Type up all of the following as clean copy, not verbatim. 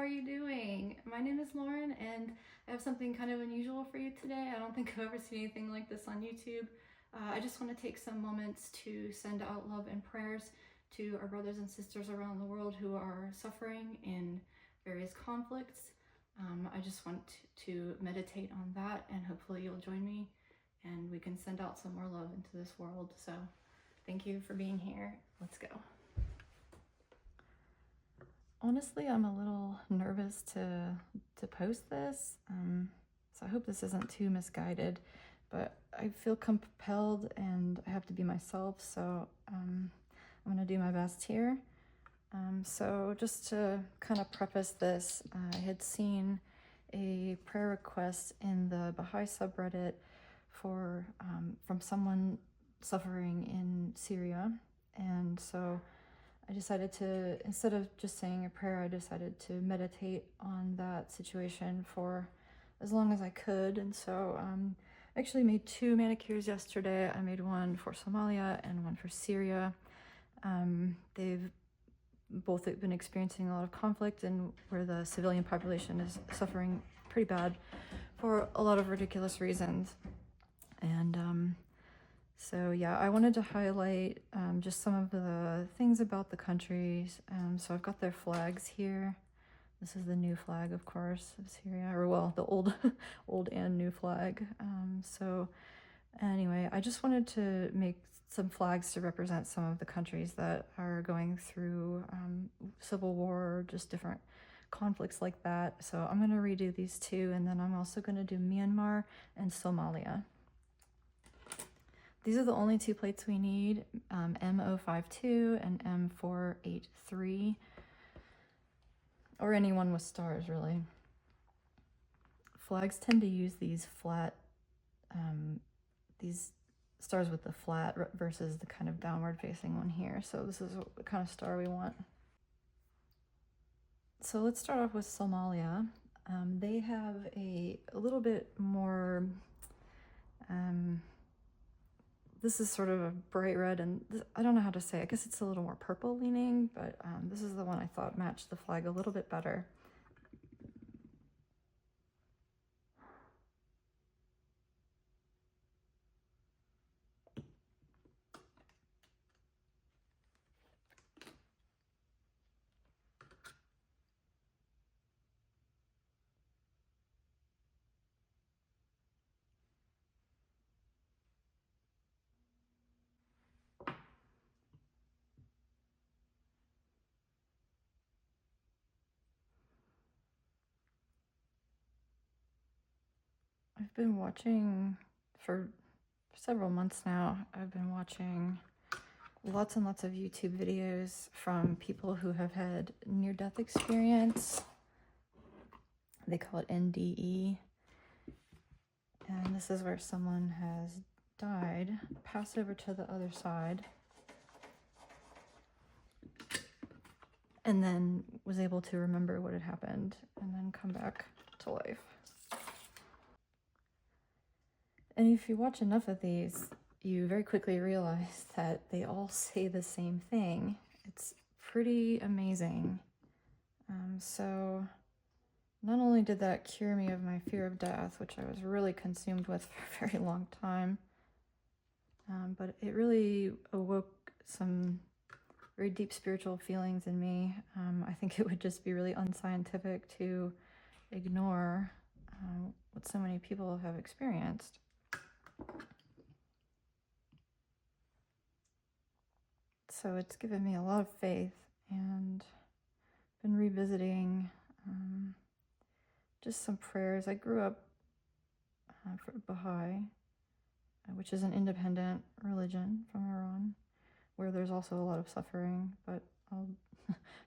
you doing? My name is Lauren and I have something kind of unusual for you today. I don't think I've ever seen anything like this on YouTube. I just want to take some moments to send out love and prayers to our brothers and sisters around the world who are suffering in various conflicts. I just want to meditate on that, and hopefully you'll join me and we can send out some more love into this world. So thank you for being here. Let's go. Honestly, I'm a little nervous to post this, so I hope this isn't too misguided, but I feel compelled and I have to be myself, so I'm gonna do my best here. So just to kind of preface this, I had seen a prayer request in the Baha'i subreddit for from someone suffering in Syria, and so I decided to, instead of just saying a prayer, I decided to meditate on that situation for as long as I could. And so I actually made 2 manicures yesterday. I made one for Somalia and one for Syria. They've both been experiencing a lot of conflict, and where the civilian population is suffering pretty bad for a lot of ridiculous reasons. And so yeah, I wanted to highlight just some of the things about the countries. So I've got their flags here. This is the new flag, of course, of Syria, or well, the old, old and new flag. So anyway, I just wanted to make some flags to represent some of the countries that are going through civil war, or just different conflicts like that. So I'm going to redo these 2, and then I'm also going to do Myanmar and Somalia. These are the only 2 plates we need, M052 and M483, or any one with stars, really. Flags tend to use these flat, these stars with the flat versus the kind of downward facing one here. So this is the kind of star we want. So let's start off with Somalia. They have a little bit more, this is sort of a bright red, and I don't know how to say it. I guess it's a little more purple leaning, but this is the one I thought matched the flag a little bit better. I've been watching for several months now. I've been watching lots and lots of YouTube videos from people who have had near-death experience. They call it NDE. And this is where someone has died, passed over to the other side, and then was able to remember what had happened and then come back to life. And if you watch enough of these, you very quickly realize that they all say the same thing. It's pretty amazing. So not only did that cure me of my fear of death, which I was really consumed with for a very long time, but it really awoke some very deep spiritual feelings in me. I think it would just be really unscientific to ignore what so many people have experienced. So it's given me a lot of faith, and been revisiting just some prayers. I grew up for Baha'i, which is an independent religion from Iran, where there's also a lot of suffering, but I'm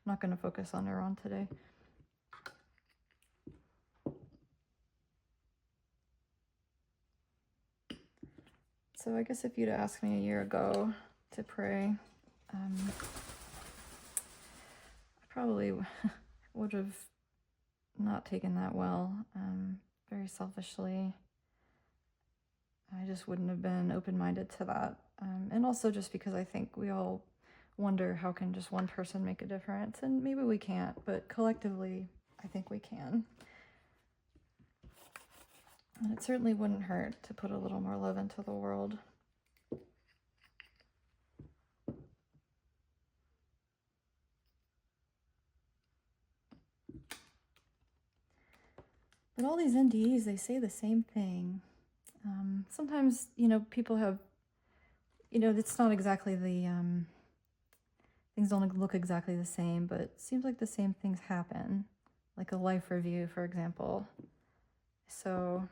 not going to focus on Iran today. So I guess if you'd asked me a year ago to pray, I probably would have not taken that well, very selfishly. I just wouldn't have been open-minded to that. And also just because I think we all wonder, how can just one person make a difference? And maybe we can't, but collectively, I think we can. And it certainly wouldn't hurt to put a little more love into the world. But all these NDEs, they say the same thing. Sometimes, people have, it's not exactly the, things don't look exactly the same, but it seems like the same things happen, like a life review, for example. So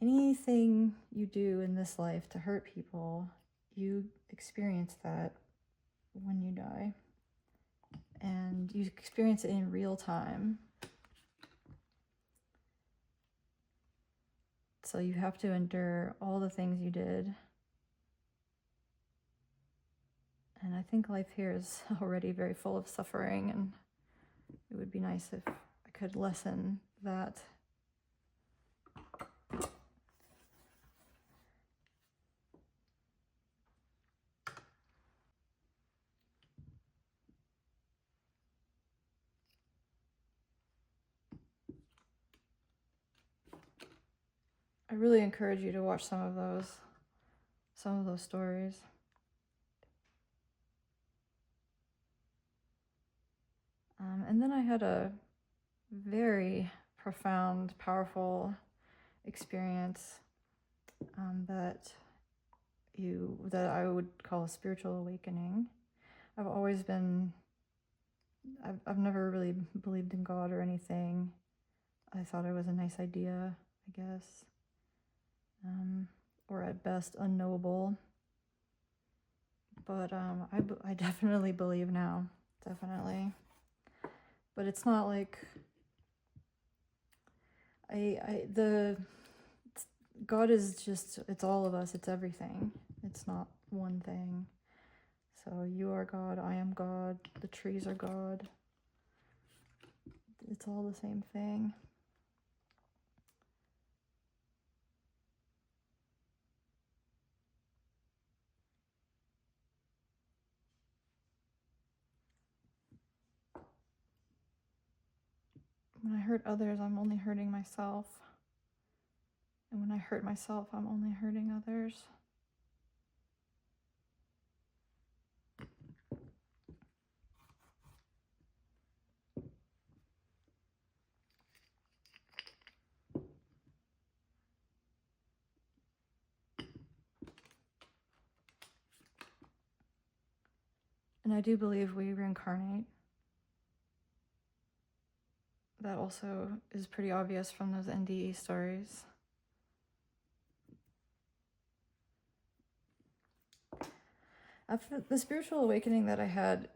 anything you do in this life to hurt people, you experience that when you die. And you experience it in real time. So you have to endure all the things you did. And I think life here is already very full of suffering, and it would be nice if I could lessen that. I really encourage you to watch some of those stories. And then I had a very profound, powerful experience that I would call a spiritual awakening. I've never really believed in God or anything. I thought it was a nice idea, I guess. Or at best unknowable. But I definitely believe now, definitely. But it's not like God is just, it's all of us, it's everything. It's not one thing. So you are God, I am God, the trees are God. It's all the same thing. When I hurt others, I'm only hurting myself. And when I hurt myself, I'm only hurting others. And I do believe we reincarnate. That also is pretty obvious from those NDE stories. After the spiritual awakening that I had,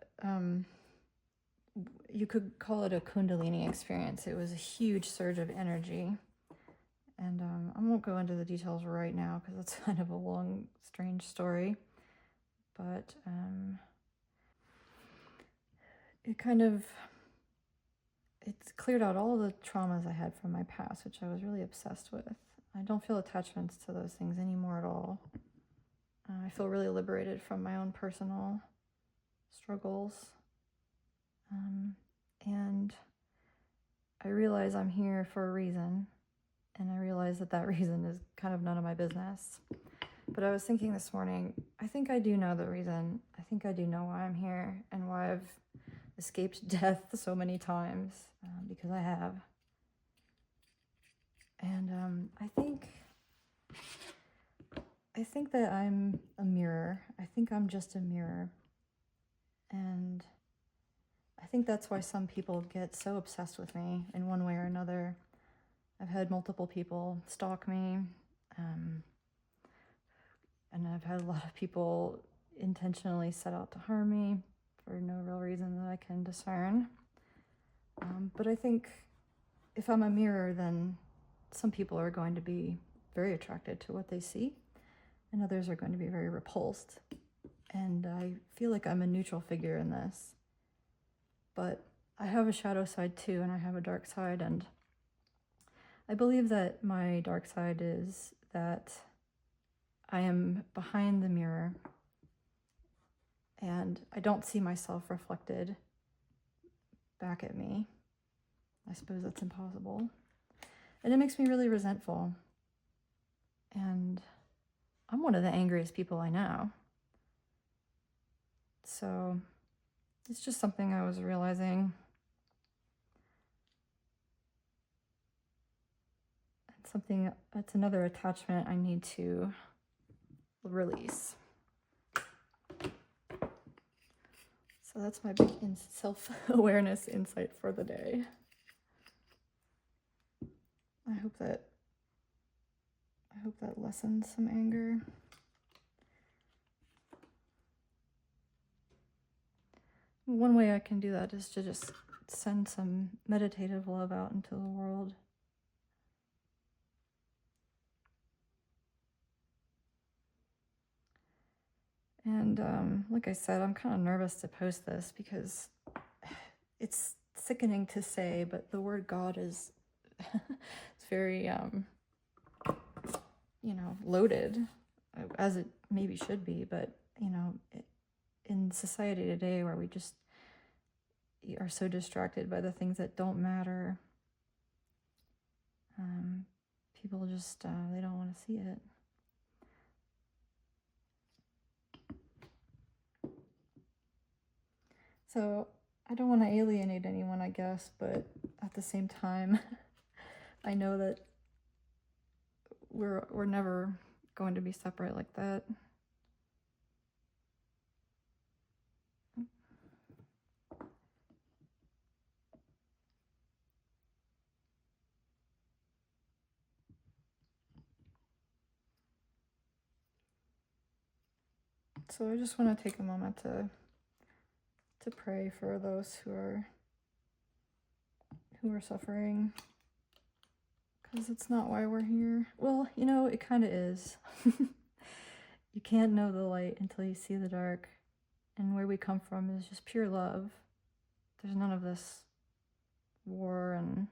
you could call it a Kundalini experience. It was a huge surge of energy. And I won't go into the details right now because it's kind of a long, strange story. But it's cleared out all the traumas I had from my past, which I was really obsessed with. I don't feel attachments to those things anymore at all. I feel really liberated from my own personal struggles. And I realize I'm here for a reason. And I realize that reason is kind of none of my business. But I was thinking this morning, I think I do know the reason. I think I do know why I'm here and why I've escaped death so many times, because I have. And I think that I'm a mirror. I think I'm just a mirror. And I think that's why some people get so obsessed with me in one way or another. I've had multiple people stalk me, and I've had a lot of people intentionally set out to harm me for no real reason that I can discern. But I think if I'm a mirror, then some people are going to be very attracted to what they see, and others are going to be very repulsed. And I feel like I'm a neutral figure in this. But I have a shadow side too, and I have a dark side, and I believe that my dark side is that I am behind the mirror and I don't see myself reflected back at me. I suppose that's impossible. And it makes me really resentful. And I'm one of the angriest people I know. So it's just something I was realizing. It's another attachment I need to release. So that's my big self-awareness insight for the day. I hope that lessens some anger. One way I can do that is to just send some meditative love out into the world. And like I said, I'm kind of nervous to post this because it's sickening to say, but the word God is it's very, loaded, as it maybe should be. But, in society today where we just are so distracted by the things that don't matter, people just, they don't want to see it. So I don't want to alienate anyone, I guess, but at the same time, I know that we're never going to be separate like that. So I just want to take a moment to pray for those who are suffering, because it's not why we're here. Well, it kind of is. You can't know the light until you see the dark, and where we come from is just pure love. There's none of this war and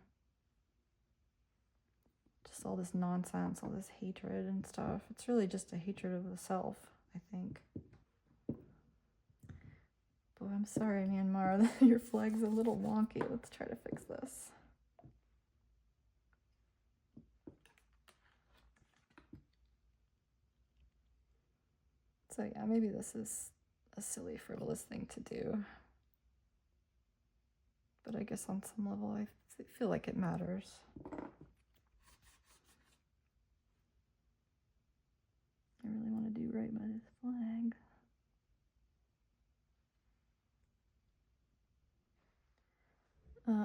just all this nonsense, all this hatred and stuff. It's really just a hatred of the self, I think. Boy, I'm sorry, Myanmar, your flag's a little wonky. Let's try to fix this. So yeah, maybe this is a silly, frivolous thing to do. But I guess on some level I feel like it matters. I really want to do right by this flag.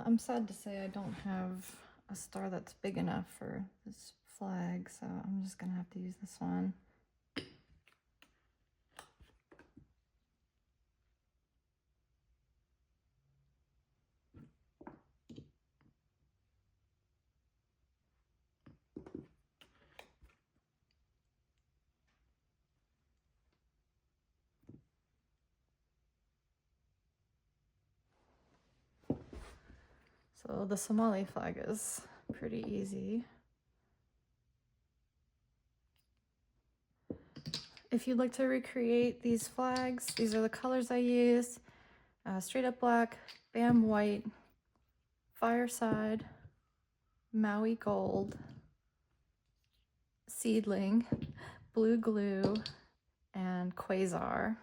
I'm sad to say I don't have a star that's big enough for this flag, so I'm just gonna have to use this one. So the Somali flag is pretty easy. If you'd like to recreate these flags, these are the colors I used. Straight up black, Bam white, Fireside, Maui Gold, Seedling, Blue Glue, and Quasar.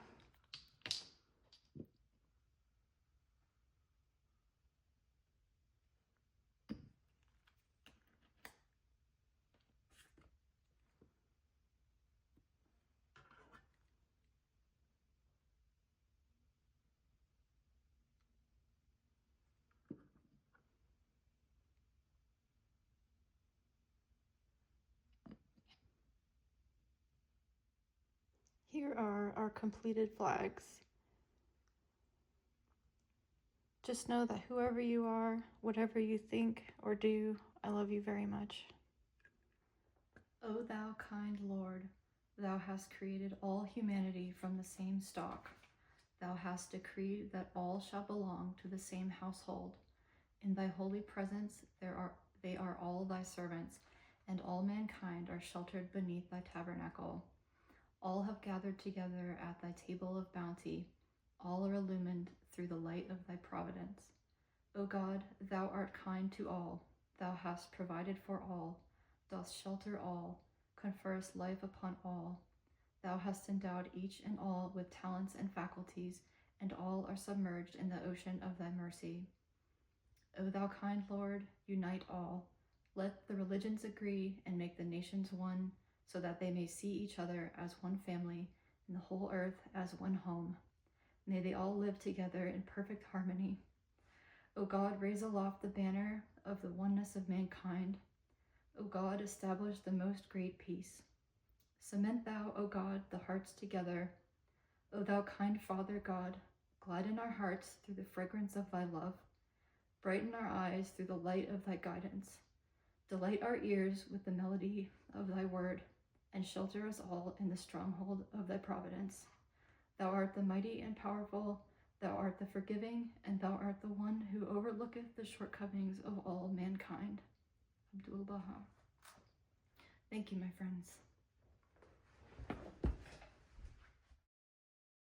Here are our completed flags. Just know that whoever you are, whatever you think or do, I love you very much. O thou kind Lord, thou hast created all humanity from the same stock. Thou hast decreed that all shall belong to the same household. In thy holy presence they are all thy servants, and all mankind are sheltered beneath thy tabernacle. All have gathered together at thy table of bounty. All are illumined through the light of thy providence. O God, thou art kind to all, thou hast provided for all, dost shelter all, conferrest life upon all. Thou hast endowed each and all with talents and faculties, and all are submerged in the ocean of thy mercy. O thou kind Lord, unite all. Let the religions agree and make the nations one, so that they may see each other as one family, and the whole earth as one home. May they all live together in perfect harmony. O God, raise aloft the banner of the oneness of mankind. O God, establish the most great peace. Cement thou, O God, the hearts together. O thou kind Father God, gladden our hearts through the fragrance of thy love. Brighten our eyes through the light of thy guidance. Delight our ears with the melody of thy word, and shelter us all in the stronghold of thy providence. Thou art the mighty and powerful, thou art the forgiving, and thou art the one who overlooketh the shortcomings of all mankind. Abdul Baha. Thank you, my friends.